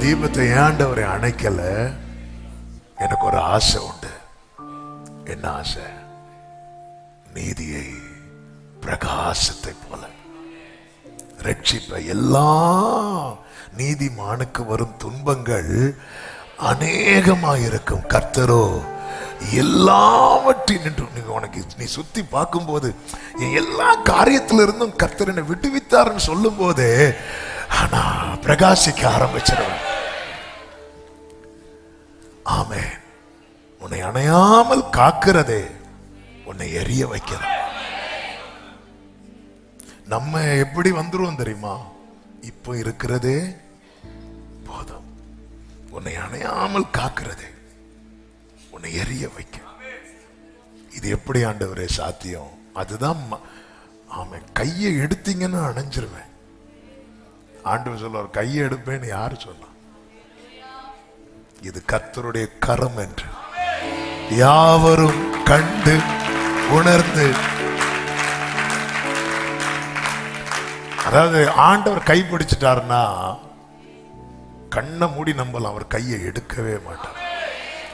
தீபத்தை ஆண்டவரை அணைக்கல. எனக்கு ஒரு ஆசை உண்டு. என்ன ஆசை? நீதியை பிரகாசத்தை போல ரட்சிப்ப. எல்லா நீதிமானுக்கு வரும் துன்பங்கள் அநேகமாயிருக்கும், கர்த்தரோ எல்லாவற்றின் உனக்கு நீ சுத்தி பார்க்கும் போது எல்லா காரியத்திலிருந்தும் கர்த்தர் என்னை விடுவித்தார்னு சொல்லும் போது ஆனா பிரகாசிக்க ஆரம்பிச்சிருவேன். ஆமே. உன்னை அணையாமல் காக்கிறதே உன்னை எரிய வைக்கிற. நம்ம எப்படி வந்துருவோம் தெரியுமா? இப்போ இருக்கிறதே போதும். உன்னை அணையாமல் காக்கிறதே உன்னை எரிய வைக்க. இது எப்படி ஆண்டவரே சாத்தியம்? அதுதான் ஆமா. கையை எடுத்தீங்கன்னு அணைஞ்சிருவேன். ஆண்டவர் சொல்லுவார், கையை எடுப்பேன்னு யாரு சொன்னா? இது கர்த்தருடைய கரம் என்று யாவரும் கண்டு உணர்ந்து. அதாவது ஆண்டவர் கை பிடிச்சிட்டாருன்னா கண்ணை மூடி நம்பலாம். அவர் கையை எடுக்கவே மாட்டார்.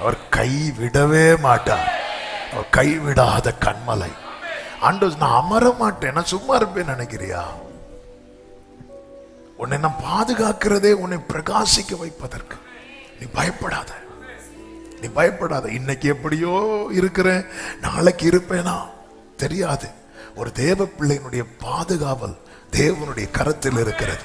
அவர் கை விடவே மாட்டார். அவர் கைவிடாத கண்மலை. ஆண்டவர், நான் அமர மாட்டேன், நான் சும்மா இருப்பேன் நினைக்கிறியா? உன்னை நான் பாதுகாக்கிறதே உன்னை பிரகாசிக்க வைப்பதற்கு. நீ பயப்படாத, நீ பயப்படாத. இன்னைக்கு எப்படியோ இருக்கிறேன், நாளைக்கு இருப்பேனா தெரியாது. ஒரு தேவ பிள்ளையினுடைய பாதுகாவல் தேவனுடைய கரத்தில் இருக்கிறது.